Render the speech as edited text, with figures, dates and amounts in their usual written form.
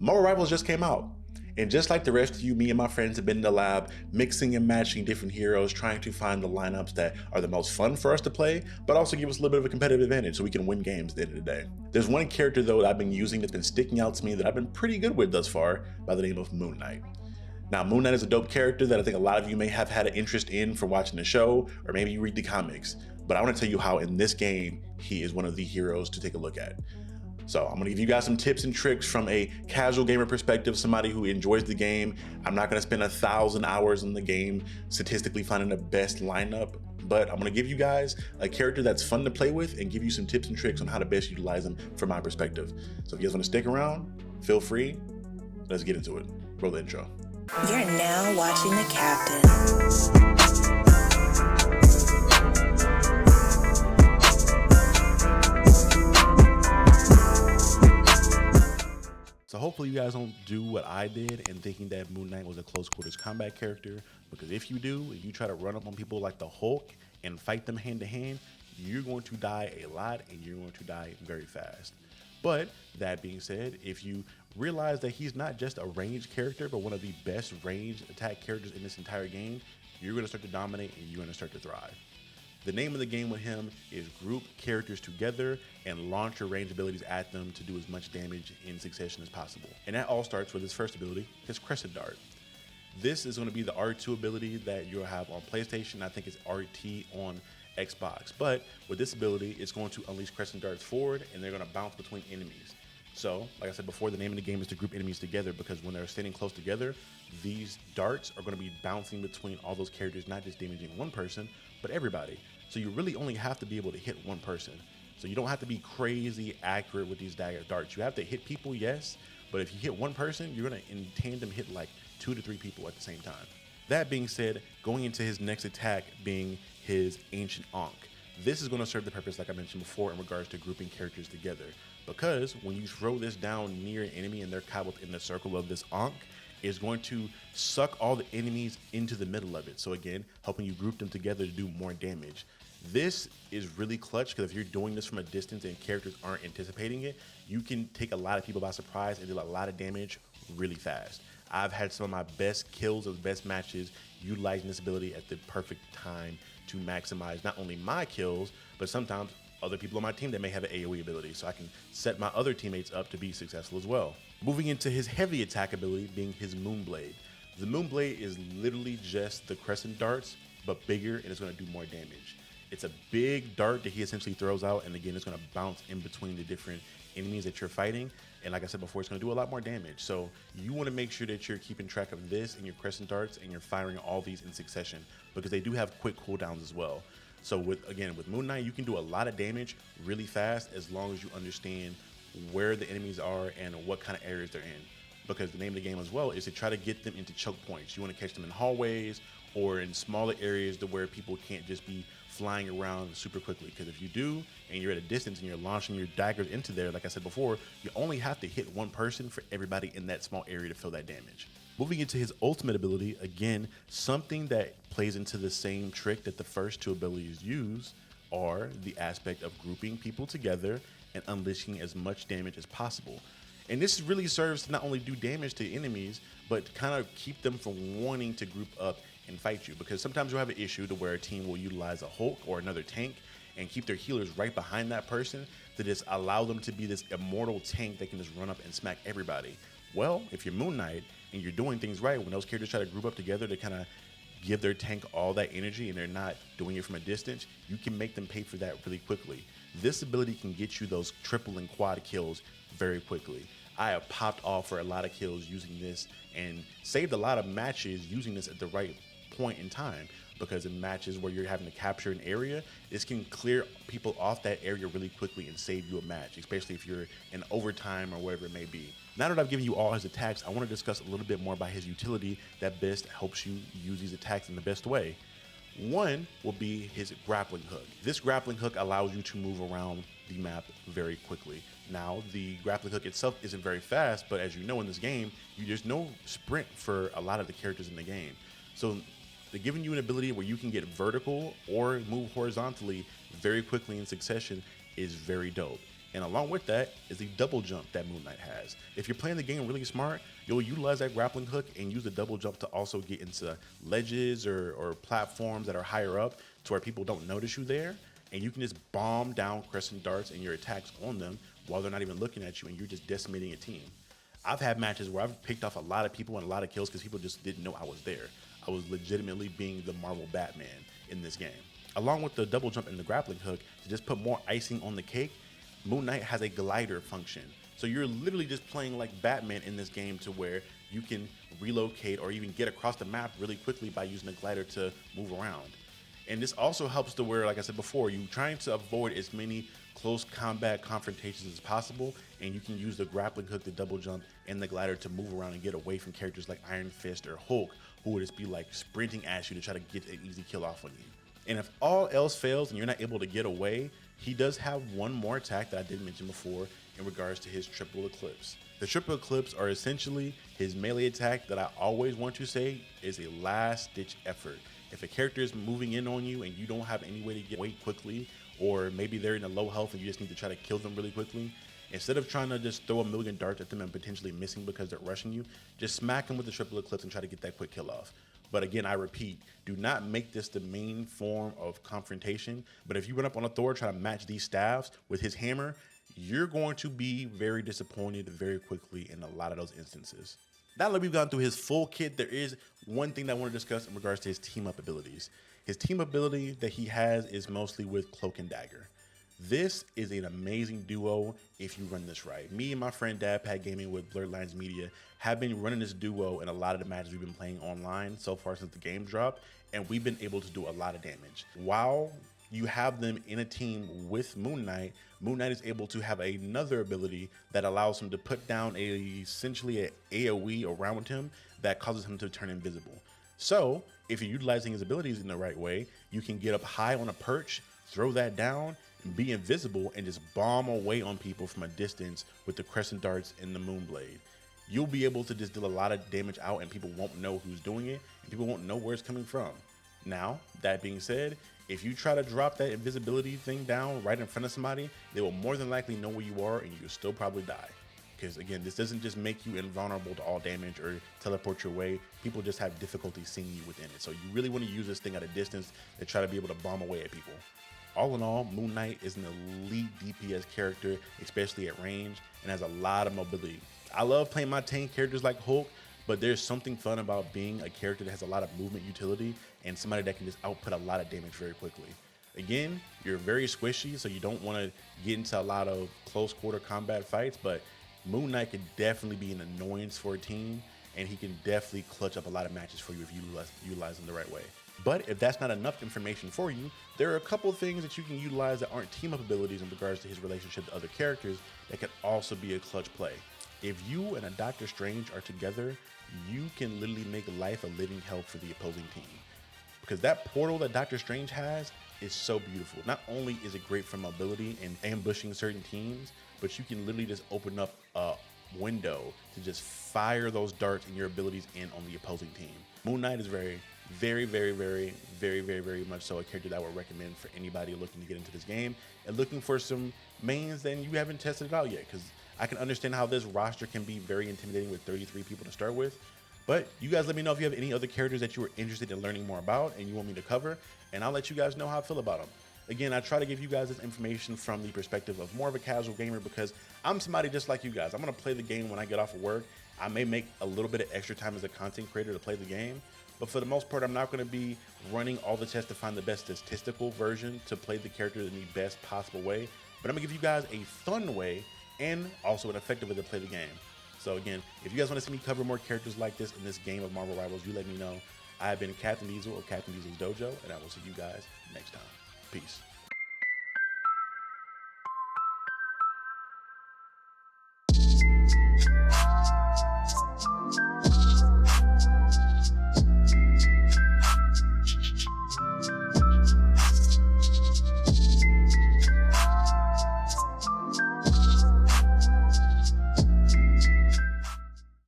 More Rivals just came out. And just like the rest of you, me and my friends have been in the lab, mixing and matching different heroes, trying to find the lineups that are the most fun for us to play, but also give us a little bit of a competitive advantage so we can win games at the end of the day. There's one character though that I've been using that's been sticking out to me that I've been pretty good with thus far, by the name of Moon Knight. Now, Moon Knight is a dope character that I think a lot of you may have had an interest in from watching the show, or maybe you read the comics, but I want to tell you how in this game, he is one of the heroes to take a look at. So I'm gonna give you guys some tips and tricks from a casual gamer perspective, somebody who enjoys the game. I'm not gonna spend 1,000 hours in the game statistically finding the best lineup, but I'm gonna give you guys a character that's fun to play with and give you some tips and tricks on how to best utilize them from my perspective. So if you guys wanna stick around, feel free. Let's get into it. Roll the intro. You're now watching The Captain. So hopefully you guys don't do what I did in thinking that Moon Knight was a close quarters combat character, because if you do, and you try to run up on people like the Hulk and fight them hand to hand, you're going to die a lot and you're going to die very fast. But that being said, if you realize that he's not just a ranged character, but one of the best ranged attack characters in this entire game, you're going to start to dominate and you're going to start to thrive. The name of the game with him is group characters together and launch your range abilities at them to do as much damage in succession as possible. And that all starts with his first ability, his Crescent Dart. This is going to be the R2 ability that you'll have on PlayStation. I think it's RT on Xbox. But with this ability, it's going to unleash Crescent Darts forward and they're going to bounce between enemies. So, like I said before, the name of the game is to group enemies together, because when they're standing close together, these darts are going to be bouncing between all those characters, not just damaging one person, but everybody. So you really only have to be able to hit one person. So you don't have to be crazy accurate with these darts. You have to hit people, yes, but if you hit one person, you're going to in tandem hit like 2 to 3 people at the same time. That being said, going into his next attack being his Ancient Ankh. This is going to serve the purpose, like I mentioned before, in regards to grouping characters together. Because when you throw this down near an enemy and they're caught within the circle of this Ankh, it's going to suck all the enemies into the middle of it. So again, helping you group them together to do more damage. This is really clutch, because if you're doing this from a distance and characters aren't anticipating it, you can take a lot of people by surprise and do a lot of damage really fast. I've had some of my best kills of best matches utilizing this ability at the perfect time to maximize not only my kills, but sometimes other people on my team that may have an AoE ability, so I can set my other teammates up to be successful as well. Moving into his heavy attack ability being his Moonblade. The Moonblade is literally just the Crescent Darts, but bigger, and it's going to do more damage. It's a big dart that he essentially throws out, and again, it's going to bounce in between the different enemies that you're fighting. And like I said before, it's going to do a lot more damage. So you want to make sure that you're keeping track of this in your Crescent Darts and you're firing all these in succession, because they do have quick cooldowns as well. So with Moon Knight, you can do a lot of damage really fast as long as you understand where the enemies are and what kind of areas they're in. Because the name of the game as well is to try to get them into choke points. You want to catch them in hallways or in smaller areas to where people can't just be flying around super quickly. Because if you do, and you're at a distance and you're launching your daggers into there, like I said before, you only have to hit one person for everybody in that small area to feel that damage. Moving into his ultimate ability, again, something that plays into the same trick that the first two abilities use are the aspect of grouping people together and unleashing as much damage as possible. And this really serves to not only do damage to enemies, but kind of keep them from wanting to group up and fight you. Because sometimes you'll have an issue to where a team will utilize a Hulk or another tank and keep their healers right behind that person to just allow them to be this immortal tank that can just run up and smack everybody. Well, if you're Moon Knight and you're doing things right, when those characters try to group up together to kind of give their tank all that energy and they're not doing it from a distance, you can make them pay for that really quickly. This ability can get you those triple and quad kills very quickly. I have popped off for a lot of kills using this and saved a lot of matches using this at the right point in time, because in matches where you're having to capture an area, this can clear people off that area really quickly and save you a match, especially if you're in overtime or whatever it may be. Now that I've given you all his attacks, I want to discuss a little bit more about his utility that best helps you use these attacks in the best way. One will be his grappling hook. This grappling hook allows you to move around the map very quickly. Now, the grappling hook itself isn't very fast, but as you know in this game, there's no sprint for a lot of the characters in the game. So they're giving you an ability where you can get vertical or move horizontally very quickly in succession is very dope. And along with that is the double jump that Moon Knight has. If you're playing the game really smart, you'll utilize that grappling hook and use the double jump to also get into ledges or platforms that are higher up to where people don't notice you there. And you can just bomb down crescent darts and your attacks on them while they're not even looking at you, and you're just decimating a team. I've had matches where I've picked off a lot of people and a lot of kills because people just didn't know I was there. I was legitimately being the Marvel Batman in this game. Along with the double jump and the grappling hook, to just put more icing on the cake, Moon Knight has a glider function. So you're literally just playing like Batman in this game, to where you can relocate or even get across the map really quickly by using a glider to move around. And this also helps to where, like I said before, you're trying to avoid as many close combat confrontations as possible, and you can use the grappling hook, the double jump, and the glider to move around and get away from characters like Iron Fist or Hulk, who would just be like sprinting at you to try to get an easy kill off on you. And if all else fails and you're not able to get away, he does have one more attack that I did mention before in regards to his triple eclipse. The triple eclipse are essentially his melee attack that I always want to say is a last ditch effort. If a character is moving in on you and you don't have any way to get away quickly, or maybe they're in a low health and you just need to try to kill them really quickly, instead of trying to just throw a million darts at them and potentially missing because they're rushing you, just smack them with the triple eclipse and try to get that quick kill off. But again, I repeat, do not make this the main form of confrontation. But if you run up on a Thor trying to match these staffs with his hammer, you're going to be very disappointed very quickly in a lot of those instances. Now that we've gone through his full kit, there is one thing that I want to discuss in regards to his team up abilities. His team ability that he has is mostly with Cloak and Dagger. This is an amazing duo if you run this right. Me and my friend Dadpad Gaming with Blurred Lines Media have been running this duo in a lot of the matches we've been playing online so far since the game dropped, and we've been able to do a lot of damage. While you have them in a team with Moon Knight is able to have another ability that allows him to put down essentially an AoE around him that causes him to turn invisible. So if you're utilizing his abilities in the right way, you can get up high on a perch, throw that down, and be invisible and just bomb away on people from a distance with the crescent darts and the Moonblade. You'll be able to just deal a lot of damage out, and people won't know who's doing it, and people won't know where it's coming from. Now, that being said, if you try to drop that invisibility thing down right in front of somebody, they will more than likely know where you are, and you'll still probably die. Because again, this doesn't just make you invulnerable to all damage or teleport your way. People just have difficulty seeing you within it. So you really want to use this thing at a distance to try to be able to bomb away at people. All in all, Moon Knight is an elite DPS character, especially at range, and has a lot of mobility. I love playing my tank characters like Hulk, but there's something fun about being a character that has a lot of movement utility and somebody that can just output a lot of damage very quickly. Again, you're very squishy, so you don't want to get into a lot of close quarter combat fights, but Moon Knight can definitely be an annoyance for a team, and he can definitely clutch up a lot of matches for you if you utilize him the right way. But if that's not enough information for you, there are a couple of things that you can utilize that aren't team up abilities in regards to his relationship to other characters that can also be a clutch play. If you and a Doctor Strange are together, you can literally make life a living hell for the opposing team. Because that portal that Doctor Strange has is so beautiful. Not only is it great for mobility and ambushing certain teams, but you can literally just open up a window to just fire those darts and your abilities in on the opposing team. Moon Knight is very much so a character that I would recommend for anybody looking to get into this game and looking for some mains that you haven't tested it out yet, because I can understand how this roster can be very intimidating with 33 people to start with. But you guys let me know if you have any other characters that you are interested in learning more about and you want me to cover, and I'll let you guys know how I feel about them. Again, I try to give you guys this information from the perspective of more of a casual gamer, because I'm somebody just like you guys. I'm going to play the game when I get off of work. I may make a little bit of extra time as a content creator to play the game, but for the most part, I'm not going to be running all the tests to find the best statistical version to play the character in the best possible way. But I'm going to give you guys a fun way and also an effective way to play the game. So again, if you guys want to see me cover more characters like this in this game of Marvel Rivals, you let me know. I've been Captain Diesel of Captain Diesel's Dojo, and I will see you guys next time. Peace.